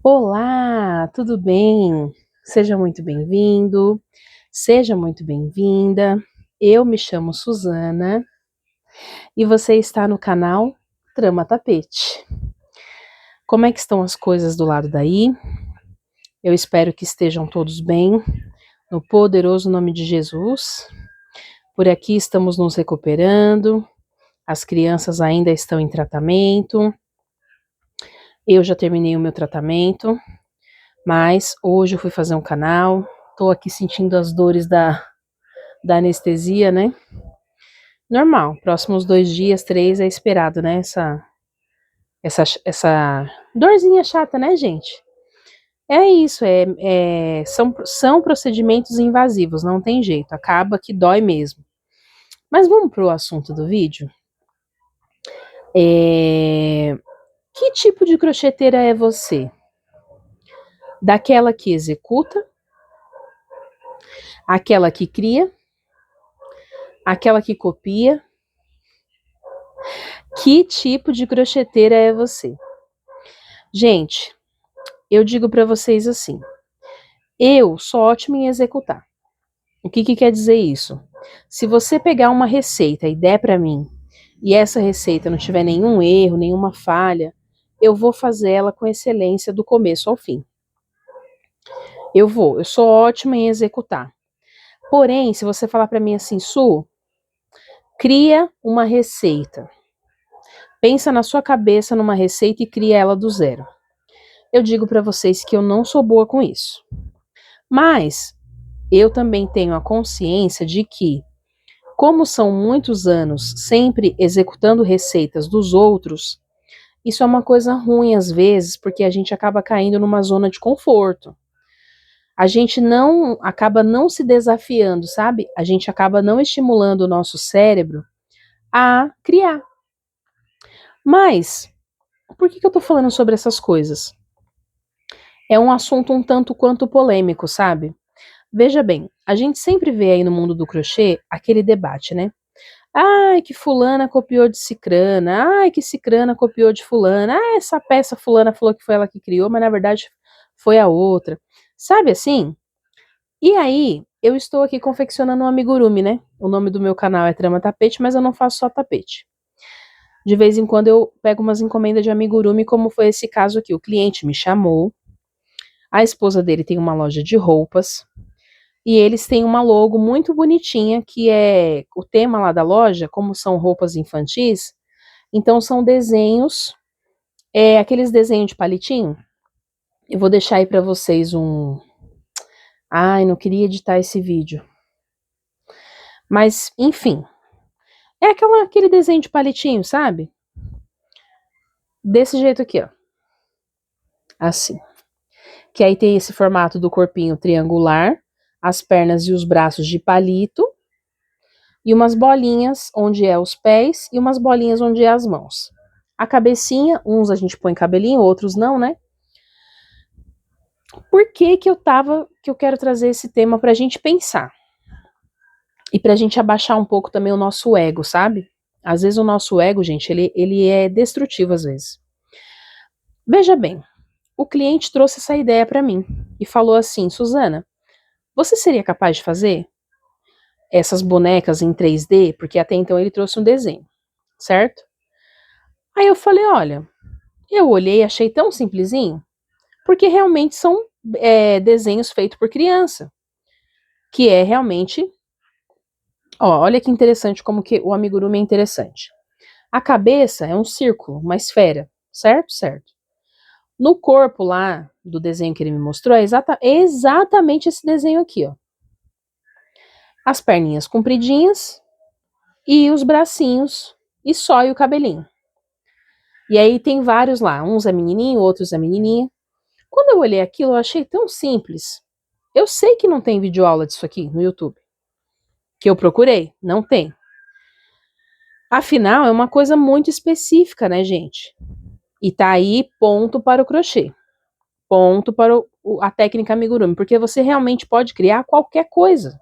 Olá, tudo bem? Seja muito bem-vindo, seja muito bem-vinda. Eu me chamo Suzana e você está no canal Trama Tapete. Como é que estão as coisas do lado daí? Eu espero que estejam todos bem, no poderoso nome de Jesus. Por aqui estamos nos recuperando, as crianças ainda estão em tratamento. Eu já terminei o meu tratamento, mas hoje eu fui fazer um canal. Tô aqui sentindo as dores da anestesia, né? Normal, próximos 2 dias, 3 é esperado, né? Essa dorzinha chata, né, gente? É isso, são procedimentos invasivos, não tem jeito, acaba que dói mesmo. Mas vamos pro assunto do vídeo? Que tipo de crocheteira é você? Daquela que executa? Aquela que cria? Aquela que copia? Que tipo de crocheteira é você? Gente, eu digo para vocês assim, eu sou ótima em executar. O que quer dizer isso? Se você pegar uma receita e der para mim, e essa receita não tiver nenhum erro, nenhuma falha, eu vou fazer ela com excelência do começo ao fim. Eu sou ótima em executar. Porém, se você falar para mim assim, Su, cria uma receita. Pensa na sua cabeça numa receita e cria ela do zero. Eu digo para vocês que eu não sou boa com isso. Mas eu também tenho a consciência de que, como são muitos anos sempre executando receitas dos outros, isso é uma coisa ruim às vezes, porque a gente acaba caindo numa zona de conforto. A gente não acaba não se desafiando, sabe? A gente acaba não estimulando o nosso cérebro a criar. Mas por que eu tô falando sobre essas coisas? É um assunto um tanto quanto polêmico, sabe? Veja bem, a gente sempre vê aí no mundo do crochê aquele debate, né? Ai, que fulana copiou de cicrana. Ai, que cicrana copiou de fulana. Ah, essa peça fulana falou que foi ela que criou, mas na verdade foi a outra. Sabe assim? E aí, eu estou aqui confeccionando um amigurumi, né? O nome do meu canal é Trama Tapete, mas eu não faço só tapete. De vez em quando eu pego umas encomendas de amigurumi, como foi esse caso aqui. O cliente me chamou, a esposa dele tem uma loja de roupas, e eles têm uma logo muito bonitinha, que é o tema lá da loja, como são roupas infantis, então são desenhos, aqueles desenhos de palitinho. Eu vou deixar aí pra vocês um. Ai, não queria editar esse vídeo. Mas, enfim. É aquele desenho de palitinho, sabe? Desse jeito aqui, ó. Assim. Que aí tem esse formato do corpinho triangular, as pernas e os braços de palito, e umas bolinhas onde é os pés e umas bolinhas onde é as mãos. A cabecinha, uns a gente põe cabelinho, outros não, né? Por que que eu quero trazer esse tema pra gente pensar? E pra gente abaixar um pouco também o nosso ego, sabe? Às vezes o nosso ego, gente, ele é destrutivo às vezes. Veja bem, o cliente trouxe essa ideia para mim e falou assim, Suzana, você seria capaz de fazer essas bonecas em 3D? Porque até então ele trouxe um desenho, certo? Aí eu falei, olha, eu olhei e achei tão simplesinho, porque realmente são desenhos feitos por criança, que é realmente, ó, olha que interessante como que o amigurumi é interessante. A cabeça é um círculo, uma esfera, certo? Certo. No corpo lá do desenho que ele me mostrou, é exatamente esse desenho aqui, ó. As perninhas compridinhas e os bracinhos e só e o cabelinho. E aí tem vários lá, uns é menininho, outros é menininha. Quando eu olhei aquilo, eu achei tão simples. Eu sei que não tem videoaula disso aqui no YouTube. Que eu procurei, não tem. Afinal, é uma coisa muito específica, né, gente? E tá aí ponto para o crochê. Ponto para a técnica amigurumi, porque você realmente pode criar qualquer coisa.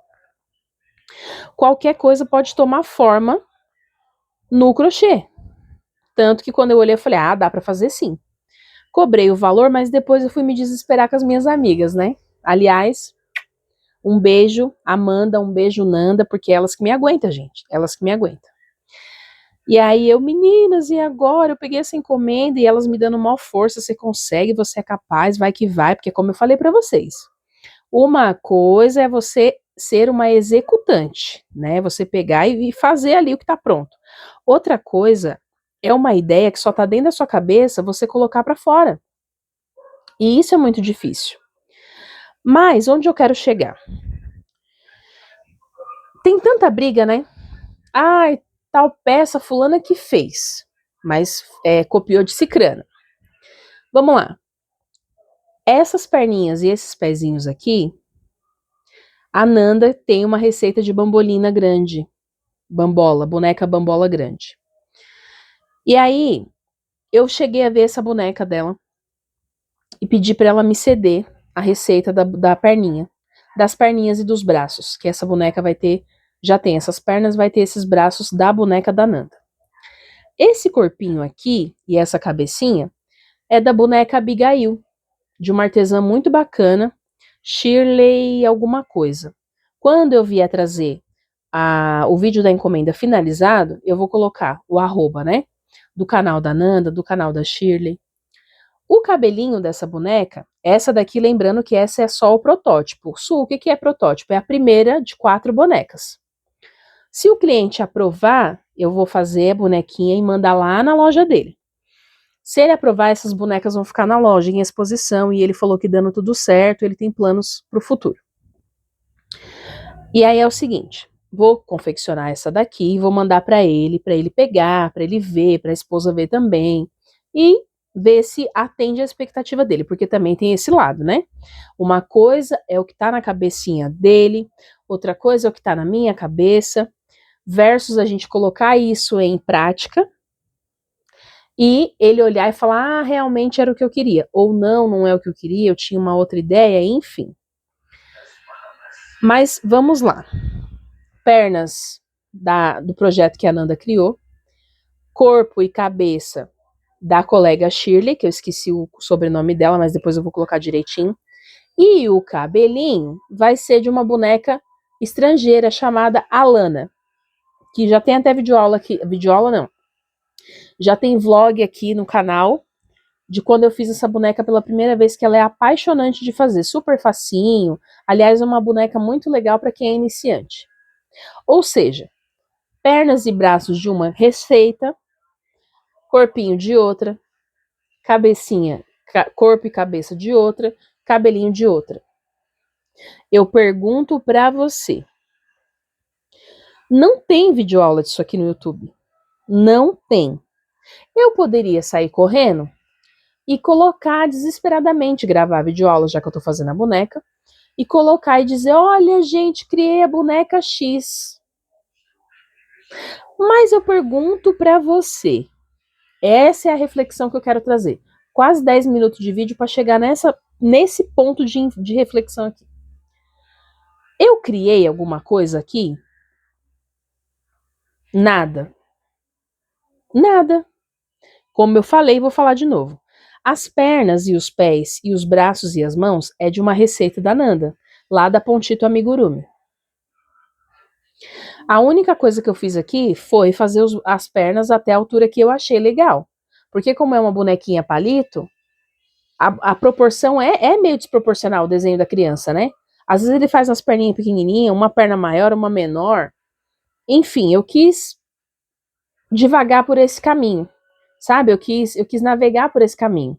Qualquer coisa pode tomar forma no crochê. Tanto que quando eu olhei, eu falei, ah, dá para fazer sim. Cobrei o valor, mas depois eu fui me desesperar com as minhas amigas, né? Aliás, um beijo, Amanda, um beijo, Nanda, porque elas que me aguentam, gente. Elas que me aguentam. E aí eu, meninas, e agora? Eu peguei essa encomenda e elas me dando maior força, você consegue, você é capaz, vai que vai, porque como eu falei para vocês, uma coisa é você ser uma executante, né? Você pegar e fazer ali o que tá pronto. Outra coisa é uma ideia que só tá dentro da sua cabeça, você colocar para fora. E isso é muito difícil. Mas onde eu quero chegar? Tem tanta briga, né? Ai, tal peça fulana que fez, mas copiou de cicrana. Vamos lá. Essas perninhas e esses pezinhos aqui, a Nanda tem uma receita de bambolina grande. Bambola, boneca bambola grande. E aí, eu cheguei a ver essa boneca dela e pedi para ela me ceder a receita da perninha, das perninhas e dos braços, que essa boneca vai ter, já tem essas pernas, vai ter esses braços da boneca da Nanda. Esse corpinho aqui e essa cabecinha é da boneca Abigail, de uma artesã muito bacana, Shirley alguma coisa. Quando eu vier trazer o vídeo da encomenda finalizado, eu vou colocar o arroba, né? Do canal da Nanda, do canal da Shirley. O cabelinho dessa boneca, essa daqui, lembrando que essa é só o protótipo. Su, o que é protótipo? É a primeira de 4 bonecas. Se o cliente aprovar, eu vou fazer a bonequinha e mandar lá na loja dele. Se ele aprovar, essas bonecas vão ficar na loja, em exposição, e ele falou que dando tudo certo, ele tem planos para o futuro. E aí é o seguinte, vou confeccionar essa daqui, vou mandar para ele pegar, para ele ver, para a esposa ver também, e ver se atende a expectativa dele, porque também tem esse lado, né? Uma coisa é o que tá na cabecinha dele, outra coisa é o que tá na minha cabeça, versus a gente colocar isso em prática, e ele olhar e falar, realmente era o que eu queria, ou não, não é o que eu queria, eu tinha uma outra ideia, enfim. Mas vamos lá. Pernas do projeto que a Nanda criou, corpo e cabeça da colega Shirley, que eu esqueci o sobrenome dela, mas depois eu vou colocar direitinho, e o cabelinho vai ser de uma boneca estrangeira chamada Alana, que já tem até videoaula aqui, videoaula não, já tem vlog aqui no canal, de quando eu fiz essa boneca pela primeira vez, que ela é apaixonante de fazer, super facinho, aliás, é uma boneca muito legal para quem é iniciante. Ou seja, pernas e braços de uma receita, corpinho de outra, cabecinha, corpo e cabeça de outra, cabelinho de outra. Eu pergunto para você, não tem videoaula disso aqui no YouTube? Não tem. Eu poderia sair correndo e colocar desesperadamente, gravar a videoaula, já que eu tô fazendo a boneca, e colocar e dizer, olha gente, criei a boneca X. Mas eu pergunto para você, essa é a reflexão que eu quero trazer. Quase 10 minutos de vídeo para chegar nesse ponto de reflexão aqui. Eu criei alguma coisa aqui? Nada. Nada. Como eu falei, vou falar de novo. As pernas e os pés e os braços e as mãos é de uma receita da Nanda, lá da Pontito Amigurumi. A única coisa que eu fiz aqui foi fazer as pernas até a altura que eu achei legal. Porque como é uma bonequinha palito, a proporção é meio desproporcional o desenho da criança, né? Às vezes ele faz umas perninhas pequenininhas, uma perna maior, uma menor. Enfim, eu quis devagar por esse caminho, sabe? Eu quis navegar por esse caminho.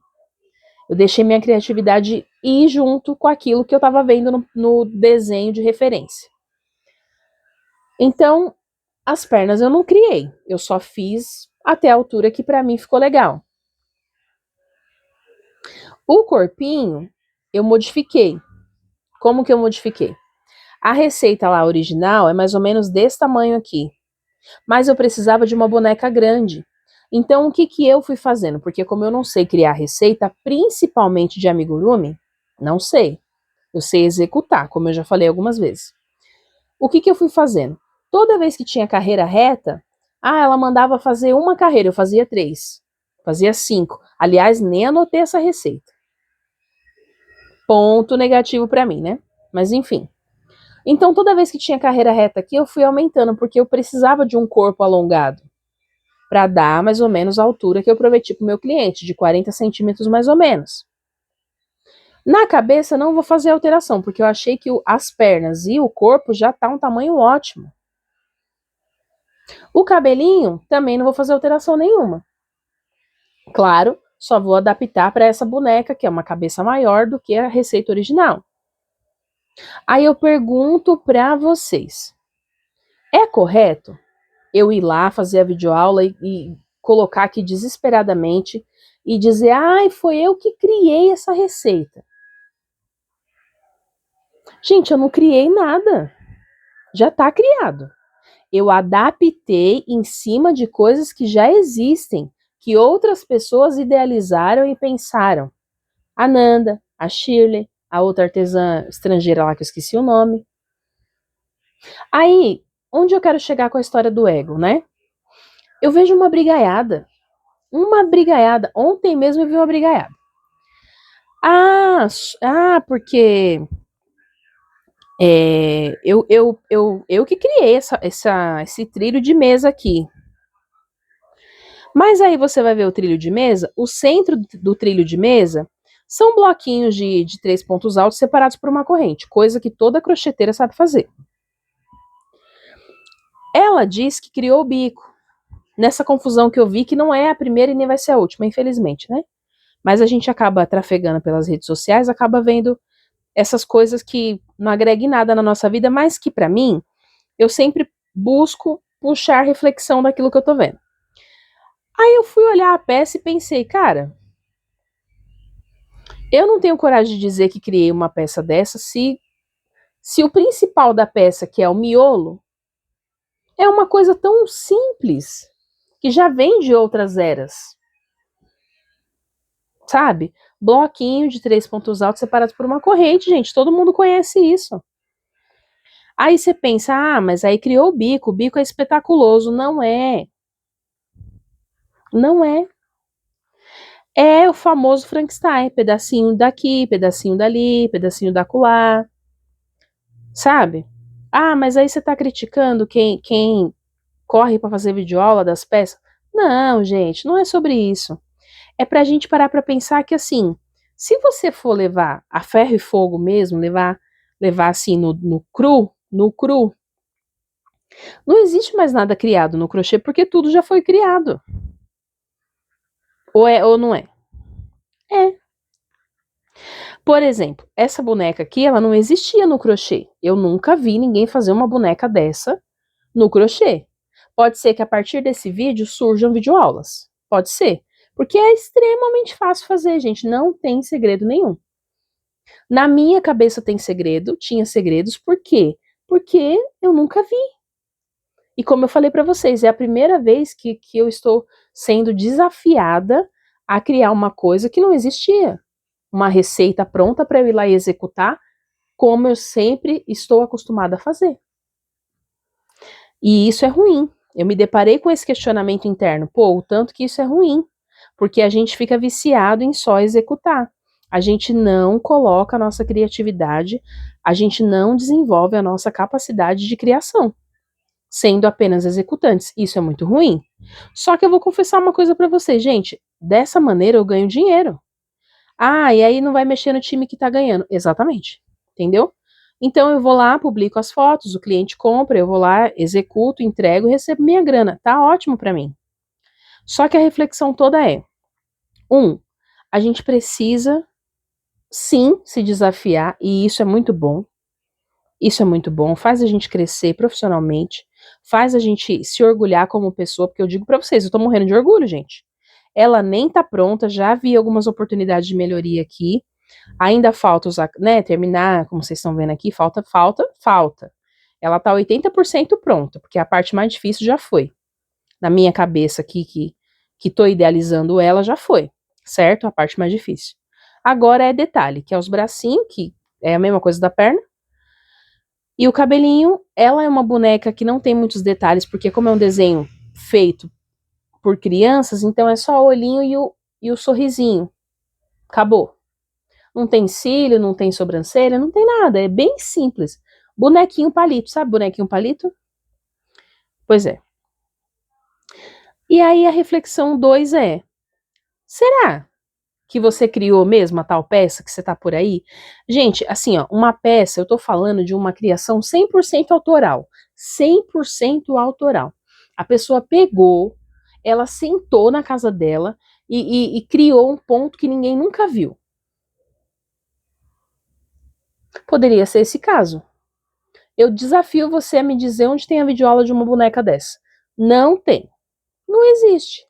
Eu deixei minha criatividade ir junto com aquilo que eu estava vendo no desenho de referência. Então, as pernas eu não criei, eu só fiz até a altura que para mim ficou legal. O corpinho eu modifiquei. Como que eu modifiquei? A receita lá original é mais ou menos desse tamanho aqui. Mas eu precisava de uma boneca grande. Então, o que eu fui fazendo? Porque como eu não sei criar receita, principalmente de amigurumi, não sei. Eu sei executar, como eu já falei algumas vezes. O que eu fui fazendo? Toda vez que tinha carreira reta, ela mandava fazer uma carreira, eu fazia 3. Fazia 5. Aliás, nem anotei essa receita. Ponto negativo pra mim, né? Mas enfim. Então, toda vez que tinha carreira reta aqui, eu fui aumentando, porque eu precisava de um corpo alongado para dar mais ou menos a altura que eu prometi para o meu cliente, de 40 centímetros mais ou menos. Na cabeça, não vou fazer alteração, porque eu achei que as pernas e o corpo já tá um tamanho ótimo. O cabelinho, também não vou fazer alteração nenhuma. Claro, só vou adaptar para essa boneca, que é uma cabeça maior do que a receita original. Aí eu pergunto para vocês, é correto eu ir lá fazer a videoaula e colocar aqui desesperadamente e dizer, ai, foi eu que criei essa receita? Gente, eu não criei nada. Já está criado. Eu adaptei em cima de coisas que já existem, que outras pessoas idealizaram e pensaram. A Nanda, a Shirley, a outra artesã estrangeira lá que eu esqueci o nome. Aí, onde eu quero chegar com a história do ego, né? Eu vejo uma brigaiada. Uma brigaiada. Ontem mesmo eu vi uma brigaiada. Porque eu que criei esse trilho de mesa aqui. Mas aí você vai ver o trilho de mesa, o centro do trilho de mesa são bloquinhos de 3 pontos altos separados por uma corrente, coisa que toda crocheteira sabe fazer. Ela diz que criou o bico, nessa confusão que eu vi, que não é a primeira e nem vai ser a última, infelizmente, né? Mas a gente acaba trafegando pelas redes sociais, acaba vendo essas coisas que não agregam nada na nossa vida, mas que para mim, eu sempre busco puxar reflexão daquilo que eu tô vendo. Aí eu fui olhar a peça e pensei, cara, eu não tenho coragem de dizer que criei uma peça dessa se o principal da peça, que é o miolo, é uma coisa tão simples, que já vem de outras eras. Sabe? Bloquinho de 3 pontos altos separados por uma corrente, gente, todo mundo conhece isso. Aí você pensa, mas aí criou o bico é espetaculoso. Não é. Não é. É o famoso Frankenstein, pedacinho daqui, pedacinho dali, pedacinho da acolá. Sabe? Mas aí você tá criticando quem corre para fazer videoaula das peças? Não, gente, não é sobre isso. É pra gente parar pra pensar que, assim, se você for levar a ferro e fogo mesmo, levar assim no cru, não existe mais nada criado no crochê, porque tudo já foi criado. Ou é ou não é? É. Por exemplo, essa boneca aqui, ela não existia no crochê. Eu nunca vi ninguém fazer uma boneca dessa no crochê. Pode ser que a partir desse vídeo surjam videoaulas. Pode ser. Porque é extremamente fácil fazer, gente. Não tem segredo nenhum. Na minha cabeça tem segredo, tinha segredos, por quê? Porque eu nunca vi. E como eu falei para vocês, é a primeira vez que eu estou sendo desafiada a criar uma coisa que não existia. Uma receita pronta para eu ir lá e executar, como eu sempre estou acostumada a fazer. E isso é ruim. Eu me deparei com esse questionamento interno. Pô, o tanto que isso é ruim. Porque a gente fica viciado em só executar. A gente não coloca a nossa criatividade, a gente não desenvolve a nossa capacidade de criação, sendo apenas executantes. Isso é muito ruim. Só que eu vou confessar uma coisa para vocês, gente. Dessa maneira eu ganho dinheiro. E aí não vai mexer no time que tá ganhando. Exatamente. Entendeu? Então eu vou lá, publico as fotos, o cliente compra, eu vou lá, executo, entrego e recebo minha grana. Tá ótimo para mim. Só que a reflexão toda é: a gente precisa sim se desafiar, e isso é muito bom. Isso é muito bom, faz a gente crescer profissionalmente, faz a gente se orgulhar como pessoa, porque eu digo pra vocês, eu tô morrendo de orgulho, gente. Ela nem tá pronta, já vi algumas oportunidades de melhoria aqui. Ainda falta usar, né, terminar, como vocês estão vendo aqui, falta. Ela tá 80% pronta, porque a parte mais difícil já foi. Na minha cabeça aqui, que tô idealizando ela, já foi, certo? A parte mais difícil. Agora é detalhe, que é os bracinhos, que é a mesma coisa da perna. E o cabelinho, ela é uma boneca que não tem muitos detalhes, porque como é um desenho feito por crianças, então é só o olhinho e o sorrisinho. Acabou. Não tem cílio, não tem sobrancelha, não tem nada. É bem simples. Bonequinho palito, sabe bonequinho palito? Pois é. E aí a reflexão 2 é: será que você criou mesmo a tal peça que você tá por aí? Gente, assim, ó, uma peça, eu tô falando de uma criação 100% autoral. 100% autoral. A pessoa pegou, ela sentou na casa dela e criou um ponto que ninguém nunca viu. Poderia ser esse caso. Eu desafio você a me dizer onde tem a videoaula de uma boneca dessa. Não tem. Não existe.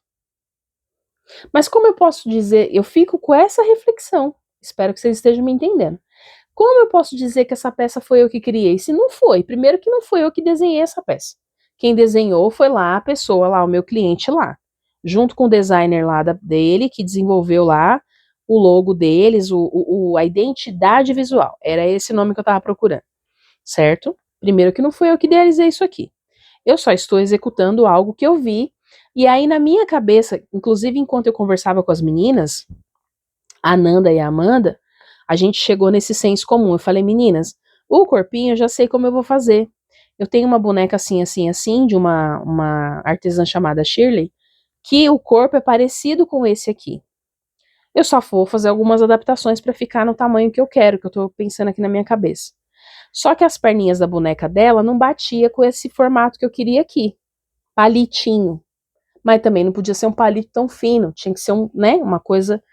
Mas como eu posso dizer, eu fico com essa reflexão. Espero que vocês estejam me entendendo. Como eu posso dizer que essa peça foi eu que criei? Se não foi. Primeiro que não foi eu que desenhei essa peça. Quem desenhou foi lá a pessoa, lá, o meu cliente lá. Junto com o designer lá dele, que desenvolveu lá o logo deles, a identidade visual. Era esse nome que eu estava procurando. Certo? Primeiro que não foi eu que idealizei isso aqui. Eu só estou executando algo que eu vi. E aí, na minha cabeça, inclusive enquanto eu conversava com as meninas, a Nanda e a Amanda, a gente chegou nesse senso comum. Eu falei, meninas, o corpinho eu já sei como eu vou fazer. Eu tenho uma boneca assim, assim, assim, de uma artesã chamada Shirley, que o corpo é parecido com esse aqui. Eu só vou fazer algumas adaptações para ficar no tamanho que eu quero, que eu tô pensando aqui na minha cabeça. Só que as perninhas da boneca dela não batia com esse formato que eu queria aqui. Palitinho. Mas também não podia ser um palito tão fino, tinha que ser uma coisa.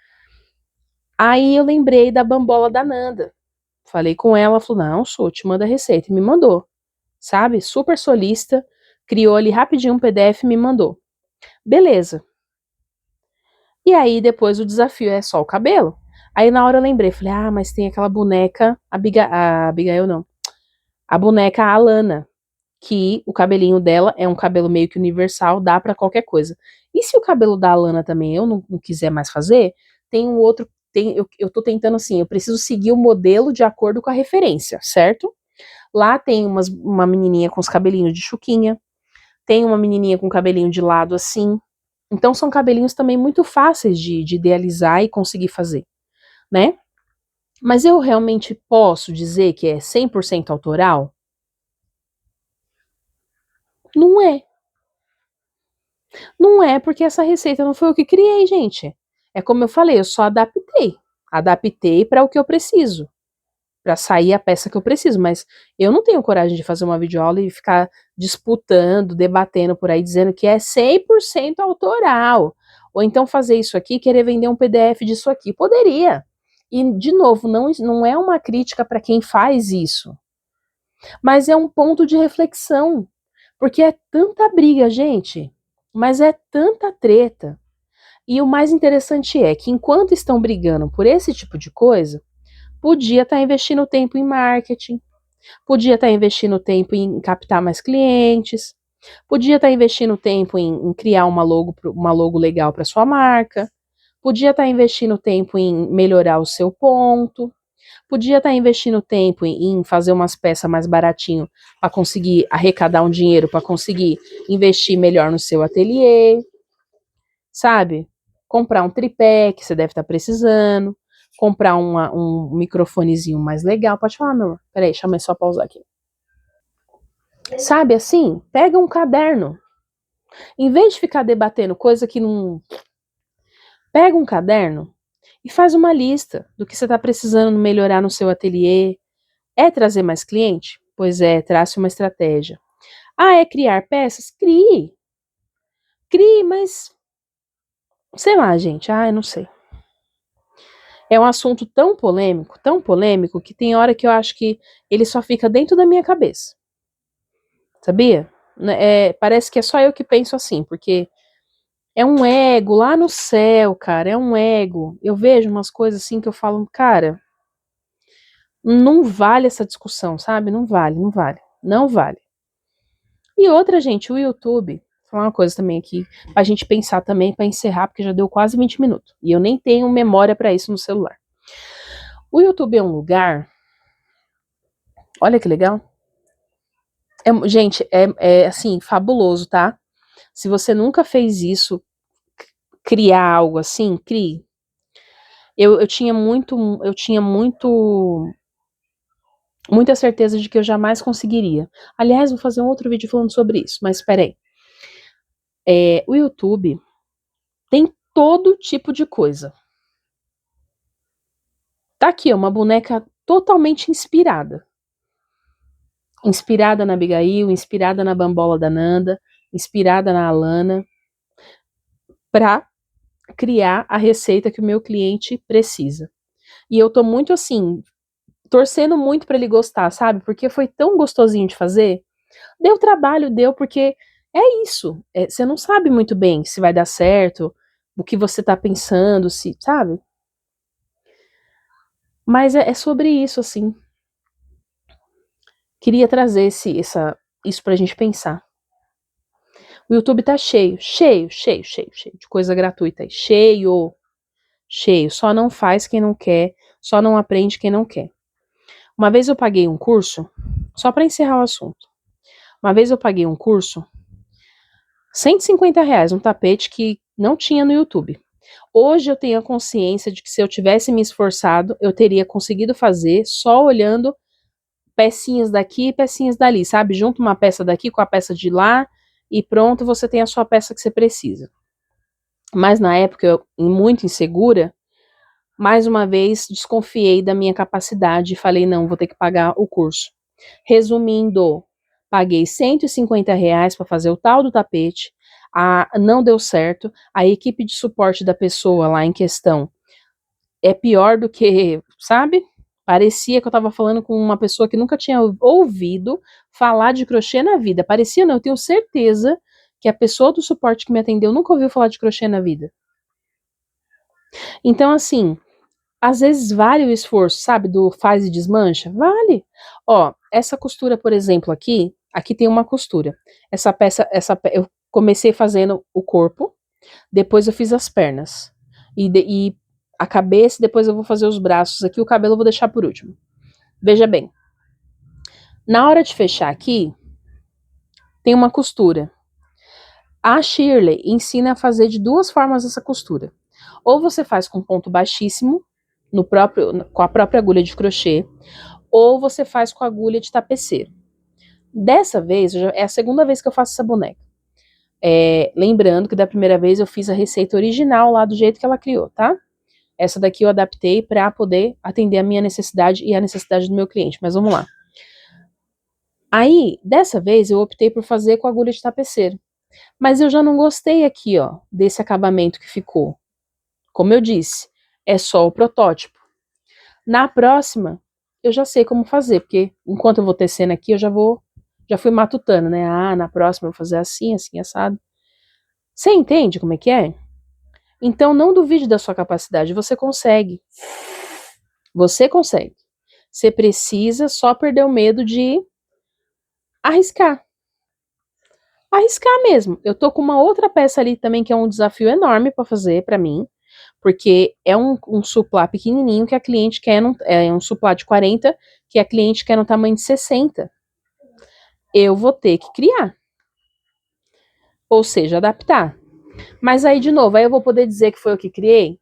Aí eu lembrei da bambola da Nanda. Falei com ela, falou: "Não, sou, te manda a receita", e me mandou. Sabe? Super solista, criou ali rapidinho um PDF e me mandou. Beleza. E aí depois o desafio é só o cabelo. Aí na hora eu lembrei, falei: "Ah, mas tem aquela boneca, a Abigail não. A boneca Alana, que o cabelinho dela é um cabelo meio que universal, dá pra qualquer coisa. E se o cabelo da Alana também eu não quiser mais fazer, tem um outro, eu tô tentando assim, eu preciso seguir o modelo de acordo com a referência, certo? Lá tem uma menininha com os cabelinhos de chuquinha, tem uma menininha com cabelinho de lado assim. Então são cabelinhos também muito fáceis de idealizar e conseguir fazer, né? Mas eu realmente posso dizer que é 100% autoral? Não é. Não é porque essa receita não foi eu que criei, gente. É como eu falei, eu só adaptei. Adaptei para o que eu preciso, para sair a peça que eu preciso, mas eu não tenho coragem de fazer uma videoaula e ficar disputando, debatendo por aí, dizendo que é 100% autoral. Ou então fazer isso aqui, querer vender um PDF disso aqui. Poderia. E, de novo, não é uma crítica para quem faz isso, mas é um ponto de reflexão. Porque é tanta briga, gente, mas é tanta treta. E o mais interessante é que enquanto estão brigando por esse tipo de coisa, podia estar investindo tempo em marketing, podia estar investindo tempo em captar mais clientes, podia estar investindo tempo em criar uma logo legal para sua marca, podia estar investindo tempo em melhorar o seu ponto, podia estar investindo tempo em fazer umas peças mais baratinho para conseguir arrecadar um dinheiro, para conseguir investir melhor no seu ateliê, sabe? Comprar um tripé que você deve estar precisando, comprar um microfonezinho mais legal. Pode falar, meu amor. Peraí, deixa eu só pausar aqui. Sabe assim? Pega um caderno. Em vez de ficar debatendo coisa que não. Pega um caderno e faz uma lista do que você está precisando melhorar no seu ateliê. É trazer mais cliente? Pois é, trace uma estratégia. Ah, é criar peças? Crie. Crie, mas. Sei lá, gente. Ah, eu não sei. É um assunto tão polêmico, que tem hora que eu acho que ele só fica dentro da minha cabeça. Sabia? Parece que é só eu que penso assim, porque é um ego lá no céu, cara, é um ego. Eu vejo umas coisas assim que eu falo, cara, não vale essa discussão, sabe? Não vale, não vale, não vale. E outra, gente, o YouTube, vou falar uma coisa também aqui, pra gente pensar também, pra encerrar, porque já deu quase 20 minutos. E eu nem tenho memória pra isso no celular. O YouTube é um lugar, olha que legal. Gente, é assim, fabuloso, tá? Se você nunca fez isso, criar algo assim, crie. Eu tinha muita certeza de que eu jamais conseguiria. Aliás, vou fazer um outro vídeo falando sobre isso, mas espera aí. O YouTube tem todo tipo de coisa. Tá aqui, ó, uma boneca totalmente inspirada. Inspirada na Abigail, inspirada na Bambola da Nanda, inspirada na Alana, pra criar a receita que o meu cliente precisa. E eu tô muito assim, torcendo muito pra ele gostar, sabe? Porque foi tão gostosinho de fazer. Deu trabalho, deu, porque é isso. Você não sabe muito bem se vai dar certo, o que você tá pensando, se, sabe? Mas é sobre isso, assim. Queria trazer isso pra gente pensar. O YouTube tá cheio de coisa gratuita aí. Cheio. Só não faz quem não quer, só não aprende quem não quer. Uma vez eu paguei um curso, só pra encerrar o assunto. Uma vez eu paguei um curso, R$ 150, um tapete que não tinha no YouTube. Hoje eu tenho a consciência de que se eu tivesse me esforçado, eu teria conseguido fazer só olhando pecinhas daqui e pecinhas dali, sabe? Junta uma peça daqui com a peça de lá e pronto, você tem a sua peça que você precisa. Mas na época, eu, muito insegura, mais uma vez desconfiei da minha capacidade e falei, não, vou ter que pagar o curso. Resumindo, paguei R$ 150 para fazer o tal do tapete, não deu certo, a equipe de suporte da pessoa lá em questão é pior do que, sabe? Parecia que eu estava falando com uma pessoa que nunca tinha ouvido falar de crochê na vida. Parecia, não, eu tenho certeza que a pessoa do suporte que me atendeu nunca ouviu falar de crochê na vida. Então, assim, às vezes vale o esforço, sabe, do faz e desmancha? Vale. Ó, essa costura, por exemplo, aqui tem uma costura. Eu comecei fazendo o corpo, depois eu fiz as pernas. E a cabeça, depois eu vou fazer os braços aqui, o cabelo eu vou deixar por último. Veja bem, na hora de fechar aqui, tem uma costura. A Shirley ensina a fazer de duas formas essa costura. Ou você faz com ponto baixíssimo, com a própria agulha de crochê, ou você faz com a agulha de tapeceiro. Dessa vez, é a segunda vez que eu faço essa boneca. Lembrando que da primeira vez eu fiz a receita original lá do jeito que ela criou, tá? Essa daqui eu adaptei para poder atender a minha necessidade e a necessidade do meu cliente, mas vamos lá. Aí, dessa vez, eu optei por fazer com a agulha de tapeceiro. Mas eu já não gostei aqui, ó, desse acabamento que ficou. Como eu disse, é só o protótipo. Na próxima, eu já sei como fazer, porque enquanto eu vou tecendo aqui, já fui matutando, né? Na próxima eu vou fazer assim, assim, assado. Você entende como é que é? Então não duvide da sua capacidade, você consegue. Você consegue. Você precisa só perder o medo de arriscar. Arriscar mesmo. Eu tô com uma outra peça ali também que é um desafio enorme para fazer para mim, porque é um suplá pequenininho que a cliente quer, é um suplá de 40 que a cliente quer no tamanho de 60. Eu vou ter que criar. Ou seja, adaptar. Mas aí, de novo, aí eu vou poder dizer que foi eu que criei?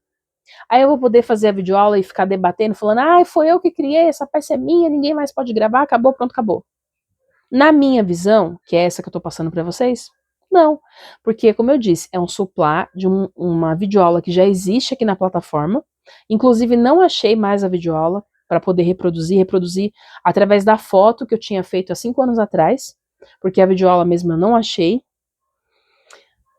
Aí eu vou poder fazer a videoaula e ficar debatendo, falando, foi eu que criei, essa peça é minha, ninguém mais pode gravar, acabou, pronto, acabou. Na minha visão, que é essa que eu tô passando para vocês, não. Porque, como eu disse, é um suplá de uma videoaula que já existe aqui na plataforma. Inclusive, não achei mais a videoaula para poder reproduzir através da foto que eu tinha feito há 5 anos atrás, porque a videoaula mesmo eu não achei.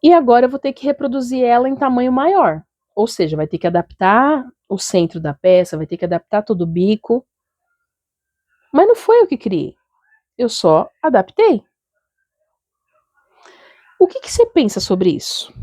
E agora eu vou ter que reproduzir ela em tamanho maior. Ou seja, vai ter que adaptar o centro da peça, vai ter que adaptar todo o bico. Mas não foi eu que criei. Eu só adaptei. O que você pensa sobre isso?